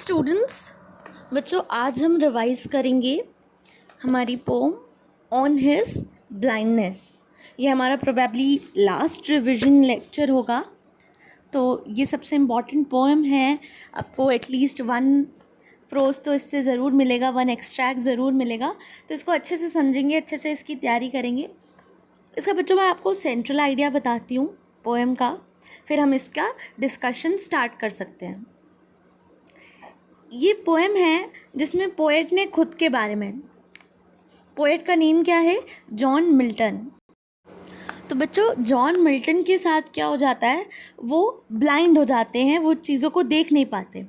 Students, बच्चों आज हम रिवाइज करेंगे हमारी पोम ऑन हिज ब्लाइंडनेस। ये हमारा प्रोबेबली लास्ट रिवीजन लेक्चर होगा। तो ये सबसे इम्पॉर्टेंट पोएम है। आपको एटलीस्ट 1 प्रोज तो इससे ज़रूर मिलेगा, 1 एक्सट्रैक्ट ज़रूर मिलेगा। तो इसको अच्छे से समझेंगे, अच्छे से इसकी तैयारी करेंगे। इसका बच्चों मैं आपको सेंट्रल आइडिया बताती हूँ पोएम का, फिर हम इसका डिस्कशन स्टार्ट कर सकते हैं। ये पोएम है जिसमें पोएट ने खुद के बारे में, पोएट का नेम क्या है? John Milton. तो बच्चों जॉन मिल्टन के साथ क्या हो जाता है, वो ब्लाइंड हो जाते हैं, वो चीज़ों को देख नहीं पाते।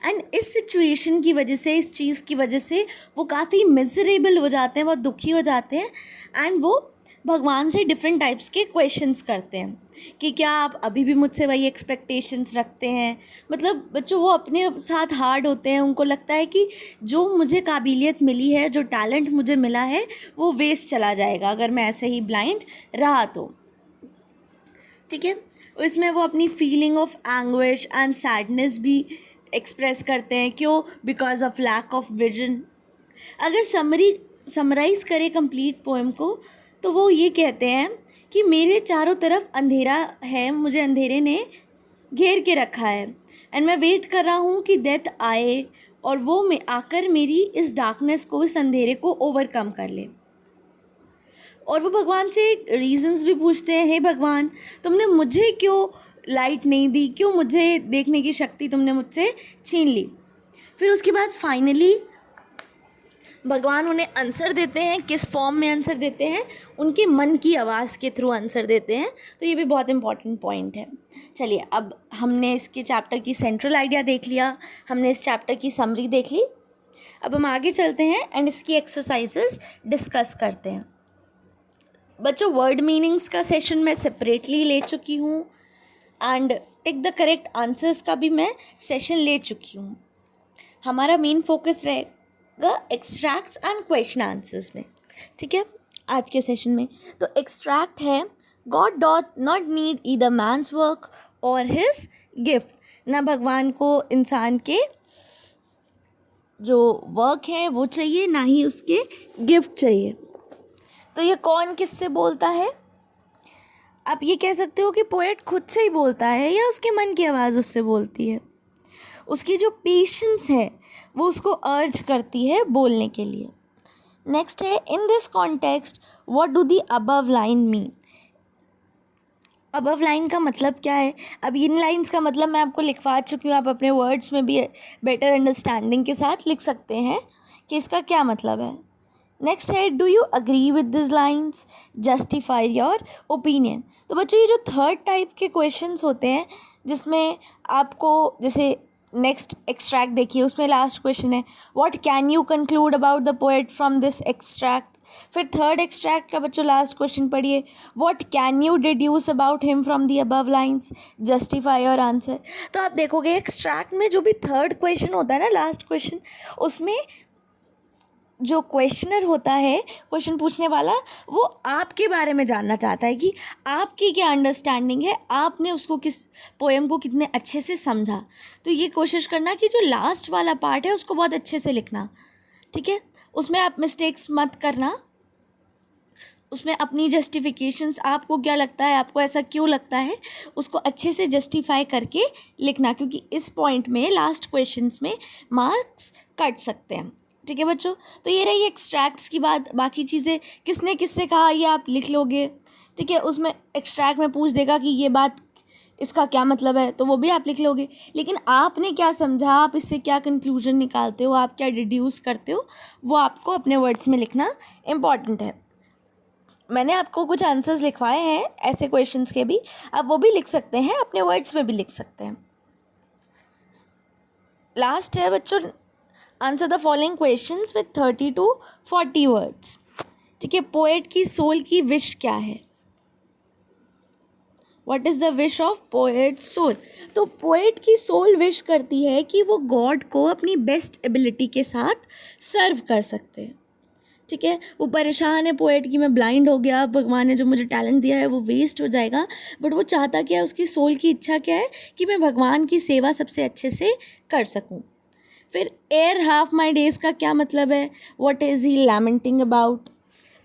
एंड इस सिचुएशन की वजह से, इस चीज़ की वजह से वो काफ़ी मिजरेबल हो जाते हैं, बहुत दुखी हो जाते हैं। एंड वो भगवान से डिफरेंट टाइप्स के क्वेश्चंस करते हैं कि क्या आप अभी भी मुझसे वही एक्सपेक्टेशंस रखते हैं। मतलब बच्चों वो अपने साथ हार्ड होते हैं, उनको लगता है कि जो मुझे काबिलियत मिली है, जो टैलेंट मुझे मिला है, वो वेस्ट चला जाएगा अगर मैं ऐसे ही ब्लाइंड रहा तो। ठीक है, इसमें वो अपनी feeling of anguish and sadness भी एक्सप्रेस करते हैं। क्यों? Because of lack of vision. अगर समराइज़ करें कंप्लीट पोएम को तो वो ये कहते हैं कि मेरे चारों तरफ अंधेरा है, मुझे अंधेरे ने घेर के रखा है। एंड मैं वेट कर रहा हूँ कि डेथ आए और वो आकर मेरी इस डार्कनेस को, इस अंधेरे को ओवरकम कर ले। और वो भगवान से रीजंस भी पूछते हैं, हे भगवान तुमने मुझे क्यों लाइट नहीं दी, क्यों मुझे देखने की शक्ति तुमने मुझसे छीन ली। फिर उसके बाद फाइनली भगवान उन्हें आंसर देते हैं। किस फॉर्म में आंसर देते हैं? उनके मन की आवाज़ के थ्रू आंसर देते हैं। तो ये भी बहुत इंपॉर्टेंट पॉइंट है। चलिए, अब हमने इसके चैप्टर की सेंट्रल आइडिया देख लिया, हमने इस चैप्टर की समरी देख ली। अब हम आगे चलते हैं एंड इसकी एक्सरसाइजेस डिस्कस करते हैं। बच्चों वर्ड मीनिंग्स का सेशन मैं सेपरेटली ले चुकी हूँ and tick the correct answers का भी मैं सेशन ले चुकी हूँ। हमारा मेन फोकस रहेगा एक्सट्रैक्ट्स एंड क्वेश्चन आंसर्स में। ठीक है, आज के सेशन में तो एक्सट्रैक्ट है, God doth not need either man's work और हिज गिफ्ट। ना भगवान को इंसान के जो वर्क है वो चाहिए, ना ही उसके गिफ्ट चाहिए। तो ये कौन किससे बोलता है? आप ये कह सकते हो कि पोएट खुद से ही बोलता है या उसके मन की आवाज़ उससे बोलती है। उसकी जो पेशेंस है वो उसको अर्ज करती है बोलने के लिए। नेक्स्ट है, in this context what do the above line mean. Above line का मतलब क्या है? अब इन लाइंस का मतलब मैं आपको लिखवा चुकी हूँ, आप अपने वर्ड्स में भी बेटर अंडरस्टैंडिंग के साथ लिख सकते हैं कि इसका क्या मतलब है। नेक्स्ट है, do you agree with this lines, justify your opinion. तो बच्चों ये जो थर्ड टाइप के क्वेश्चंस होते हैं जिसमें आपको, जैसे नेक्स्ट एक्सट्रैक्ट देखिए, उसमें लास्ट क्वेश्चन है what can you conclude about the poet from this extract. फिर थर्ड एक्सट्रैक्ट का बच्चों लास्ट क्वेश्चन पढ़िए, what can you deduce about him from the above lines, justify your answer. तो आप देखोगे एक्सट्रैक्ट में जो भी थर्ड क्वेश्चन होता है ना, लास्ट क्वेश्चन, उसमें जो क्वेश्चनर होता है, क्वेश्चन पूछने वाला, वो आपके बारे में जानना चाहता है कि आपकी क्या अंडरस्टैंडिंग है, आपने उसको किस पोएम को कितने अच्छे से समझा। तो ये कोशिश करना कि जो लास्ट वाला पार्ट है उसको बहुत अच्छे से लिखना। ठीक है, उसमें आप मिस्टेक्स मत करना। उसमें अपनी जस्टिफिकेशंस, आपको क्या लगता है, आपको ऐसा क्यों लगता है, उसको अच्छे से जस्टिफाई करके लिखना, क्योंकि इस पॉइंट में, लास्ट क्वेश्चंस में मार्क्स कट सकते हैं। ठीक है बच्चों, तो ये रही एक्सट्रैक्ट्स की बात। बाकी चीज़ें किसने किससे कहा ये आप लिख लोगे। ठीक है, उसमें एक्सट्रैक्ट में पूछ देगा कि ये बात, इसका क्या मतलब है, तो वो भी आप लिख लोगे। लेकिन आपने क्या समझा, आप इससे क्या कंक्लूजन निकालते हो, आप क्या डिड्यूस करते हो, वो आपको अपने वर्ड्स में लिखना इम्पॉर्टेंट है। मैंने आपको कुछ आंसर्स लिखवाए हैं ऐसे क्वेश्चंस के भी, आप वो भी लिख सकते हैं, अपने वर्ड्स में भी लिख सकते हैं। लास्ट है बच्चों, answer the following questions with 30 to 40 words. ठीक है, पोएट की सोल की विश क्या है? What is the wish of poet soul? तो पोएट की सोल विश करती है कि वो गॉड को अपनी बेस्ट एबिलिटी के साथ सर्व कर सकते हैं। ठीक है, वो परेशान है पोएट कि मैं ब्लाइंड हो गया, भगवान ने जो मुझे टैलेंट दिया है वो वेस्ट हो जाएगा। बट वो चाहता क्या है, उसकी सोल की इच्छा क्या है कि मैं भगवान की सेवा सबसे अच्छे से कर सकूं। फिर एयर हाफ माई डेज़ का क्या मतलब है, what is he lamenting about.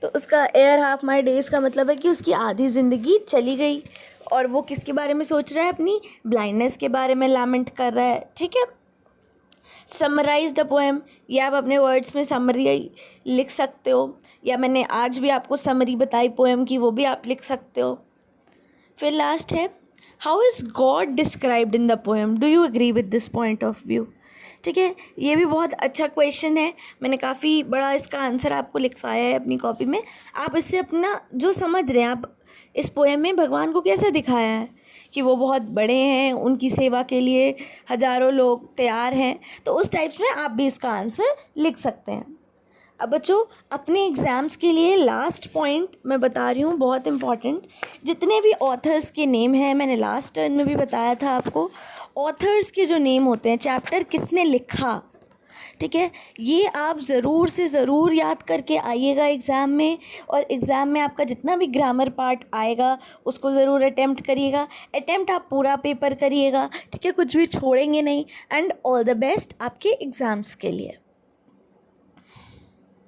तो उसका एयर हाफ माई डेज़ का मतलब है कि उसकी आधी ज़िंदगी चली गई और वो किसके बारे में सोच रहा है, अपनी ब्लाइंडनेस के बारे में लैमेंट कर रहा है। ठीक है। समराइज़ द पोएम, ये आप अपने वर्ड्स में समरी लिख सकते हो, या मैंने आज भी आपको समरी बताई पोएम की, वो भी आप लिख सकते हो। फिर लास्ट है, how is God described in the poem, do you agree with this point of view. ठीक है, ये भी बहुत अच्छा क्वेश्चन है, मैंने काफ़ी बड़ा इसका आंसर आपको लिखवाया है अपनी कॉपी में। आप इससे अपना जो समझ रहे हैं, आप इस पोएम में भगवान को कैसे दिखाया है कि वो बहुत बड़े हैं, उनकी सेवा के लिए हज़ारों लोग तैयार हैं, तो उस टाइप्स में आप भी इसका आंसर लिख सकते हैं। अब बच्चों, अपने एग्ज़ाम्स के लिए लास्ट पॉइंट मैं बता रही हूँ, बहुत इम्पॉर्टेंट। जितने भी ऑथर्स के नेम हैं, मैंने लास्ट टर्न में भी बताया था आपको, ऑथर्स के जो नेम होते हैं, चैप्टर किसने लिखा, ठीक है, ये आप ज़रूर से ज़रूर याद करके आइएगा एग्ज़ाम में। और एग्ज़ाम में आपका जितना भी ग्रामर पार्ट आएगा उसको ज़रूर अटेम्प्ट करिएगा। अटेम्प्ट आप पूरा पेपर करिएगा, ठीक है, कुछ भी छोड़ेंगे नहीं। एंड ऑल द बेस्ट आपके एग्ज़ाम्स के लिए।